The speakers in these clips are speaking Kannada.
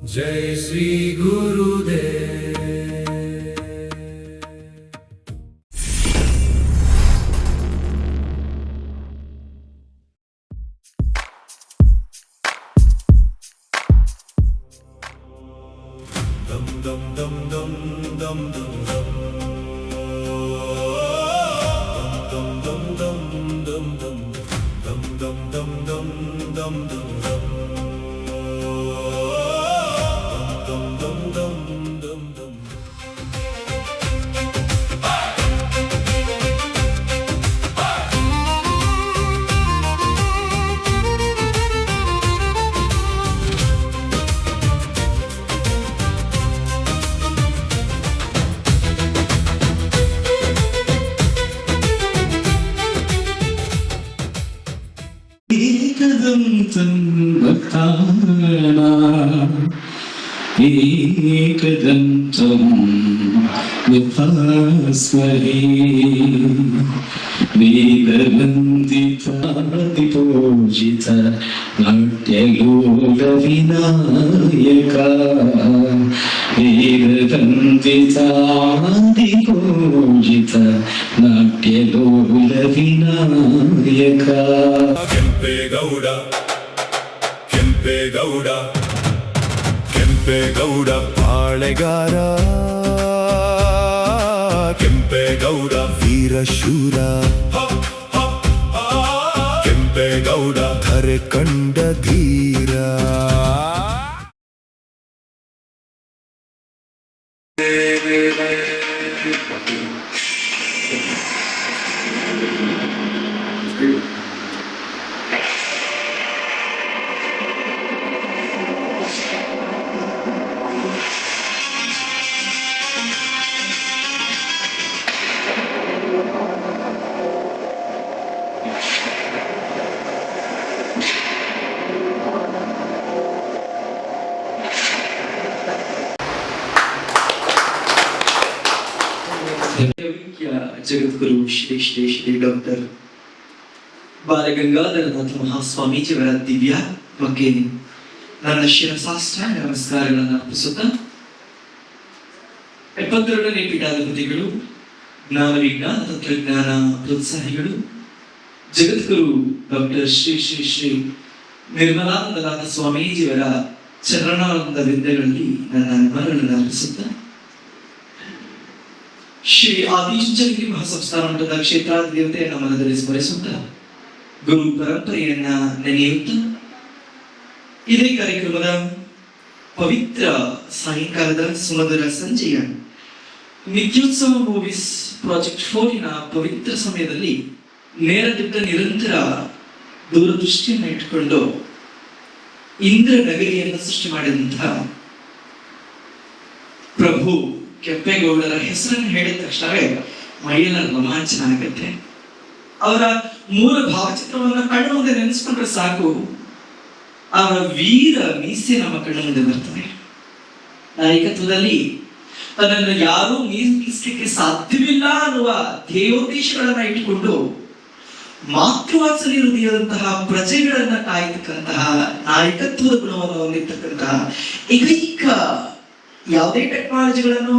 जय श्री गुरुदेव। दम दम दम दम दम दम दम दम दम दम दम दम दम दम दम दम दम एकदन्तं विभास्महे वेदवन्दितादिपूजित नाट्यलोलविनायका वेदवन्दितादिपूजित नाट्यलोलविनायका ಕೆಂಪೇಗೌಡ ಕೆಂಪೇಗೌಡ ಕೆಂಪೇಗೌಡ ಪಾಳೆಗಾರ ಕೆಂಪೇಗೌಡ ವೀರಶೂರ ಕೆಂಪೇಗೌಡ ಧರೆ ಕಂಡ ಧೀರ ಜಗದ್ಗುರು ಶ್ರೀ ಶ್ರೀ ಶ್ರೀ ಡಾಕ್ಟರ್ ಬಾಲಗಂಗಾಧರನಾಥ ಮಹಾಸ್ವಾಮೀಜಿಯವರ ದಿವ್ಯ ಬಗ್ಗೆ ನನ್ನ ಶಿರಸಾಷ್ಟಾಂಗ ನಮಸ್ಕಾರಗಳನ್ನು ಅರ್ಪಿಸುತ್ತಾ 72ನೇ ಪೀಠಾಧಿಪತಿಗಳು, ಜ್ಞಾನ ವಿಜ್ಞಾನ ತಂತ್ರಜ್ಞಾನ ಪ್ರೋತ್ಸಾಹಿಗಳು, ಜಗದ್ಗುರು ಡಾಕ್ಟರ್ ಶ್ರೀ ಶ್ರೀ ಶ್ರೀ ನಿರ್ಮಲಾನಂದನಾಥ ಸ್ವಾಮೀಜಿಯವರ ಚರಣಾನಂದ ವಿದ್ಯೆಗಳಲ್ಲಿ ನನ್ನ ಅನುಮಾನಗಳನ್ನು ಅರ್ಪಿಸುತ್ತಾ ಶ್ರೀ ಆದಿಚುಂಚನಗಿರಿ ಮಹಾಸಂಸ್ಥಾನ ಮಠದ ಕ್ಷೇತ್ರಾಧಿದೇವತೆಯನ್ನು ಮನದಲ್ಲಿ ಸ್ಮರಿಸುತ್ತ ಗುರು ಪರಂಪರೆಯನ್ನ ನೆನೆಯುತ್ತ ಇದೇ ಕಾರ್ಯಕ್ರಮದ ಪವಿತ್ರ ಸಾಯಂಕಾಲದ ಸುಮಧುರ ಸಂಜೆಯ ನಿತ್ಯೋತ್ಸವ ಮೂವೀಸ್ ಪ್ರಾಜೆಕ್ಟ್ 4ನ ಪವಿತ್ರ ಸಮಯದಲ್ಲಿ ನೇರದಿಟ್ಟ ನಿರಂತರ ದೂರದೃಷ್ಟಿಯನ್ನು ಇಟ್ಟುಕೊಂಡು ಇಂದ್ರ ನಗರಿಯನ್ನು ಸೃಷ್ಟಿ ಮಾಡಿದಂತಹ ಪ್ರಭು ಕೆಂಪೇಗೌಡರ ಹೆಸರನ್ನು ಹೇಳಿದ ತಕ್ಷಣವೇ ಮೈಯೆಲ್ಲ ರೋಮಾಂಚನ ಆಗುತ್ತೆ. ಅವರ ಮೂಲ ಭಾವಚಿತ್ರವನ್ನು ಕಣ್ಣು ಮುಂದೆ ನೆನೆಸ್ಕೊಂಡ್ರೆ ಸಾಕು, ಅವರ ವೀರ ಮೀಸೆ ನಮ್ಮ ಕಣ್ಣು ಮುಂದೆ ಬರ್ತದೆ. ನಾಯಕತ್ವದಲ್ಲಿ ತನ್ನನ್ನು ಯಾರೂ ಮೀರಿಸಲಿಕ್ಕೆ ಸಾಧ್ಯವಿಲ್ಲ ಅನ್ನುವ ಧ್ಯೇಯೋದ್ದೇಶಗಳನ್ನ ಇಟ್ಟುಕೊಂಡು ಮಾತೃವಾತ್ಸಲ್ಯ ಹೃದಯದಂತಹ ಪ್ರಜೆಗಳನ್ನ ಕಾಯತಕ್ಕಂತಹ ನಾಯಕತ್ವದ ಗುಣವನ್ನು ಹೊಂದಿರತಕ್ಕಂತಹ ಏಕೈಕ ಯಾವುದೇ ಟೆಕ್ನಾಲಜಿಗಳನ್ನು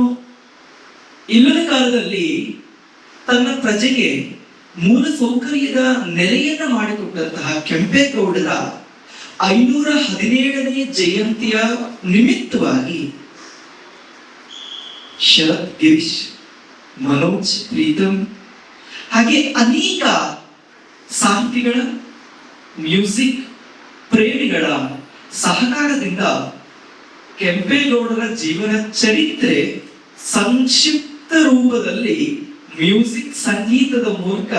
ಇಲ್ಲದ ಕಾಲದಲ್ಲಿ ತನ್ನ ಪ್ರಜೆಗೆ ಮೂಲ ಸೌಕರ್ಯದ ನೆಲೆಯನ್ನ ಮಾಡಿಕೊಟ್ಟಂತಹ ಕೆಂಪೇಗೌಡರ 517ನೇ ಜಯಂತಿಯ ನಿಮಿತ್ತವಾಗಿ ಶರತ್ ಗಿರೀಶ್, ಮನೋಜ್ ಪ್ರೀತಮ್ ಹಾಗೆ ಅನೇಕ ಸಾಹಿತಿಗಳ, ಮ್ಯೂಸಿಕ್ ಪ್ರೇಮಿಗಳ ಸಹಕಾರದಿಂದ ಕೆಂಪೇಗೌಡರ ಜೀವನ ಚರಿತ್ರೆ ಸಂಕ್ಷಿಪ್ತ ರೂಪದಲ್ಲಿ ಮ್ಯೂಸಿಕ್ ಸಂಗೀತದ ಮೂಲಕ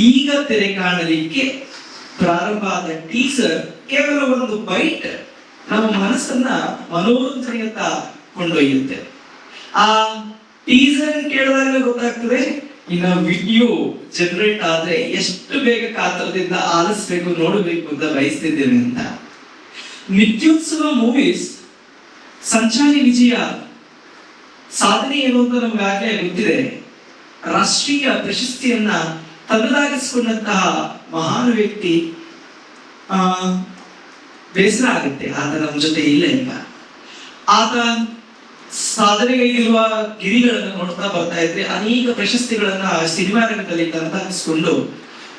ಈಗ ತೆರೆ ಕಾಣಲಿಕ್ಕೆ ಪ್ರಾರಂಭ ಆದ ಟೀಸರ್ ಕೇವಲ ಒಂದು ಬೈಟ್ ನಮ್ಮ ಮನಸ್ಸನ್ನ ಮನೋರಂಜನೆಯತ್ತ ಕೊಂಡೊಯ್ಯುತ್ತೆ. ಆ ಟೀಸರ್ ಕೇಳಿದಾಗ ಗೊತ್ತಾಗ್ತದೆ ಇನ್ನು ವಿಡಿಯೋ ಜನರೇಟ್ ಆದ್ರೆ ಎಷ್ಟು ಬೇಗ ಕಾತರದಿಂದ ಆಲಿಸ್ಬೇಕು, ನೋಡಬೇಕು ಅಂತ ಬಯಸ್ತಿದ್ದೇವೆ ಅಂತ. ನಿತ್ಯೋತ್ಸವ ಮೂವೀಸ್ ಸಂಚಾರಿ ವಿಜಯ ಸಾಧನೆ ಏನು ಅಂತ ನಮ್ಗಾಗಲೇ ಗೊತ್ತಿದೆ. ರಾಷ್ಟ್ರೀಯ ಪ್ರಶಸ್ತಿಯನ್ನ ತನ್ನದಾಗಿಸಿಕೊಂಡಂತಹ ಮಹಾನ್ ವ್ಯಕ್ತಿ. ಬೇಸರ ಆಗುತ್ತೆ ಆತ ನಮ್ಮ ಜೊತೆ ಇಲ್ಲ ಈಗ. ಆತ ಸಾಧನೆಗೈದಿರುವ ಗಿರಿಗಳನ್ನು ನೋಡ್ತಾ ಬರ್ತಾ ಇದ್ರೆ ಅನೇಕ ಪ್ರಶಸ್ತಿಗಳನ್ನ ಸಿನಿಮಾ ರಂಗದಲ್ಲಿ ತಂದಾಗಿಸ್ಕೊಂಡು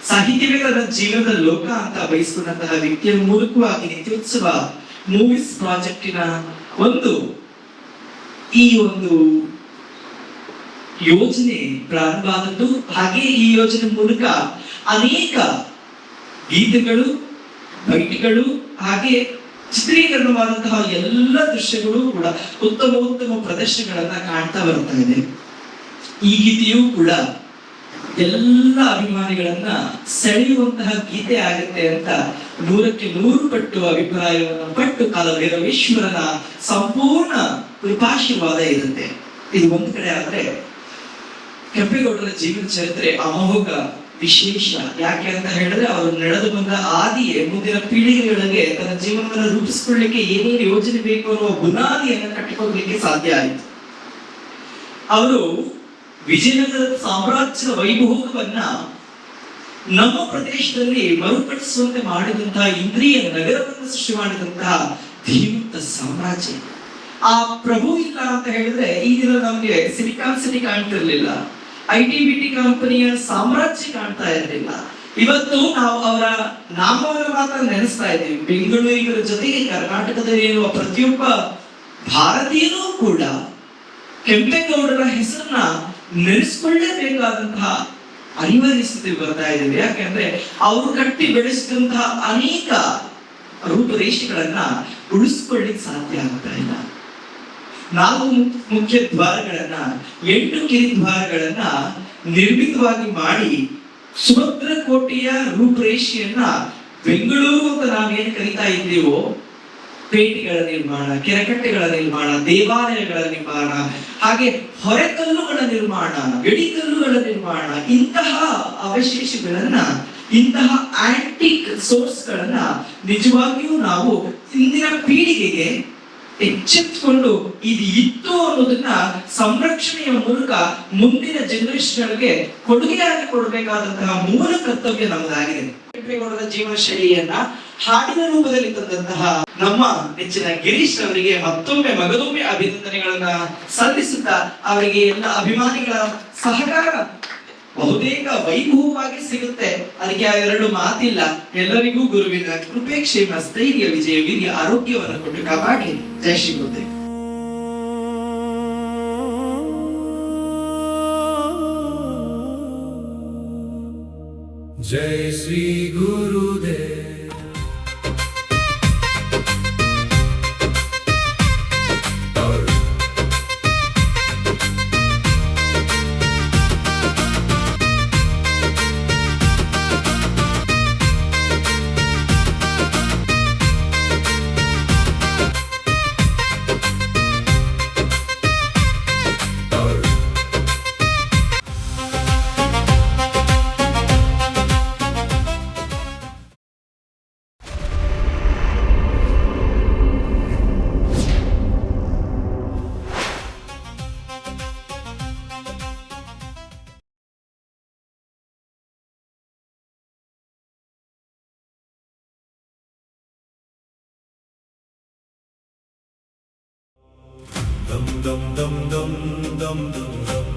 ಸಾಹಿತ್ಯವೇ ತನ್ನ ಜೀವನದ ಲೋಕ ಅಂತ ಬಯಸ್ಕೊಂಡಂತಹ ವ್ಯಕ್ತಿಯ ಮೂಲಕವಾಗಿ ನಿತ್ಯೋತ್ಸವ ಮೂವೀಸ್ ಪ್ರಾಜೆಕ್ಟಿನ ಈ ಒಂದು ಯೋಜನೆ ಪ್ರಾರಂಭ ಆದದ್ದು. ಹಾಗೆ ಈ ಯೋಜನೆ ಮೂಲಕ ಅನೇಕ ಗೀತೆಗಳು, ಬೈಟ್ಗಳು, ಹಾಗೆ ಚಿತ್ರೀಕರಣವಾದಂತಹ ಎಲ್ಲ ದೃಶ್ಯಗಳು ಕೂಡ ಉತ್ತಮ ಪ್ರದರ್ಶನಗಳನ್ನ ಕಾಣ್ತಾ ಬರ್ತಾ ಇದೆ. ಈ ಗೀತೆಯೂ ಕೂಡ ಎಲ್ಲ ಅಭಿಮಾನಿಗಳನ್ನ ಸೆಳೆಯುವಂತಹ ಗೀತೆ ಆಗುತ್ತೆ ಅಂತ 100ಕ್ಕೆ 100 ಪಟ್ಟು ಅಭಿಪ್ರಾಯವನ್ನು ಪಟ್ಟು ಕಾಲಭೈರವೇಶ್ವರನ ಸಂಪೂರ್ಣ ಕೃಪಾಶೀರ್ವಾದ ಇರುತ್ತೆ. ಇದು ಒಂದು ಕಡೆ ಆದ್ರೆ, ಕೆಂಪೇಗೌಡರ ಜೀವನ ಚರಿತ್ರೆ ಅಮೋಘ, ವಿಶೇಷ. ಯಾಕೆ ಅಂತ ಹೇಳಿದ್ರೆ ಅವರು ನಡೆದು ಬಂದ ಹಾದಿಯೇ ಮುಂದಿನ ಪೀಳಿಗೆಗಳಿಗೆ ತನ್ನ ಜೀವನವನ್ನು ರೂಪಿಸಿಕೊಳ್ಳಲಿಕ್ಕೆ ಏನೇನು ಯೋಜನೆ ಬೇಕು ಅನ್ನುವ ಬುನಾದಿಯನ್ನು ಕಟ್ಟಿಕೊಳ್ಳಲಿಕ್ಕೆ ಸಾಧ್ಯ ಆಯಿತು. ಅವರು ವಿಜಯನಗರದ ಸಾಮ್ರಾಜ್ಯದ ವೈಭೋಗವನ್ನ ನಮ್ಮ ಪ್ರದೇಶದಲ್ಲಿ ಮರುಕಳಿಸುವಂತೆ ಮಾಡಿದಂತಹ ಇಂದ್ರಿಯ ನಗರವನ್ನು ಸೃಷ್ಟಿ ಮಾಡಿದಂತಹ ಧೀಮಂತ ಸಾಮ್ರಾಜ್ಯ. ಆ ಪ್ರಭು ಇಲ್ಲ ಅಂತ ಹೇಳಿದ್ರೆ ಈ ದಿನ ನಮ್ಗೆ ಸಿಲಿಕಾನ್ ಸಿಟಿ ಕಾಣ್ತಿರ್ಲಿಲ್ಲ, ITBT ಕಂಪನಿಯ ಸಾಮ್ರಾಜ್ಯ ಕಾಣ್ತಾ ಇರಲಿಲ್ಲ. ಇವತ್ತು ನಾವು ಅವರ ನಾಮವನ್ನು ಮಾತ್ರ ನೆನೆಸ್ತಾ ಇದ್ದೀವಿ. ಬೆಂಗಳೂರಿಗರ ಜೊತೆಗೆ ಕರ್ನಾಟಕದಲ್ಲಿ ಇರುವ ಪ್ರತಿಯೊಬ್ಬ ಭಾರತೀಯನೂ ಕೂಡ ಕೆಂಪೇಗೌಡರ ಹೆಸರನ್ನ ನೆನೆಸ್ಕೊಳ್ಳೇಬೇಕಾದಂತಹ ಅನಿವಾರ್ಯ ಸ್ಥಿತಿ ಬರ್ತಾ ಇದ್ದೇವೆ. ಯಾಕೆಂದ್ರೆ ಅವರು ಕಟ್ಟಿ ಬೆಳೆಸಿದಂತಹ ಅನೇಕ ರೂಪರೇಷೆಗಳನ್ನ ಉಳಿಸ್ಕೊಳ್ಳಿಕ್ ಸಾಧ್ಯ ಆಗ್ತಾ ಇಲ್ಲ. 4 ಮುಖ್ಯ ದ್ವಾರಗಳನ್ನ, 8 ಕಿರಿ ದ್ವಾರಗಳನ್ನ ನಿರ್ಮಿತವಾಗಿ ಮಾಡಿ ಸುಭದ್ರ ಕೋಟೆಯ ರೂಪರೇಷೆಯನ್ನ ಬೆಂಗಳೂರು ಅಂತ ನಾವೇನು ಕರಿತಾ ಇದ್ದೀವೋ, ಪೇಟೆಗಳ ನಿರ್ಮಾಣ, ಕೆರೆಕಟ್ಟೆಗಳ ನಿರ್ಮಾಣ, ದೇವಾಲಯಗಳ ನಿರ್ಮಾಣ, ಹಾಗೆ ಹೊರೆಕಲ್ಲುಗಳ ನಿರ್ಮಾಣ, ಗಡಿಕಲ್ಲುಗಳ ನಿರ್ಮಾಣ, ಇಂತಹ ಅವಶೇಷಗಳನ್ನ, ಇಂತಹ ಆಂಟಿಕ್ ಸೋರ್ಸ್ ಗಳನ್ನ ನಿಜವಾಗಿಯೂ ನಾವು ಇಂದಿನ ಪೀಳಿಗೆಗೆ ಎಚ್ಚೆತ್ತುಕೊಂಡು ಇದು ಇತ್ತು ಅನ್ನೋದನ್ನ ಸಂರಕ್ಷಣೆಯ ಮೂಲಕ ಮುಂದಿನ ಜನರೇಷನ್ಗಳಿಗೆ ಕೊಡುಗೆಯಾಗಿ ಕೊಡಬೇಕಾದಂತಹ ಮೂಲ ಕರ್ತವ್ಯ ನಮ್ಮದಾಗಿದೆ. ಕೆಂಪೇಗೌಡರ ಜೀವನ ಶೈಲಿಯನ್ನ ಹಾಡಿನ ರೂಪದಲ್ಲಿ ತಂದಂತಹ ನಮ್ಮ ನೆಚ್ಚಿನ ಗಿರೀಶ್ ಅವರಿಗೆ ಮತ್ತೊಮ್ಮೆ ಮಗದೊಮ್ಮೆ ಅಭಿನಂದನೆಗಳನ್ನ ಸಲ್ಲಿಸುತ್ತಾ, ಅವರಿಗೆ ಎಲ್ಲ ಅಭಿಮಾನಿಗಳ ಸಹಕಾರ ಬಹುತೇಕ ವೈಭವವಾಗಿ ಸಿಗುತ್ತೆ. ಅದಕ್ಕೆ ಎರಡು ಮಾತಿಲ್ಲ. ಎಲ್ಲರಿಗೂ ಗುರುವಿನ ಕೃಪೆ, ಕ್ಷೇಮ, ಸ್ಥೈರ್ಯ, ವಿಜಯ, ವೀರ್ಯ, ಆರೋಗ್ಯವನ್ನು ಕೊಟ್ಟು ಕಾಪಾಡಿ. ಜೈ ಶ್ರೀ ಗುರುದೇವ್. जय Shri Gurudev. Dum dum dum dum dum dum.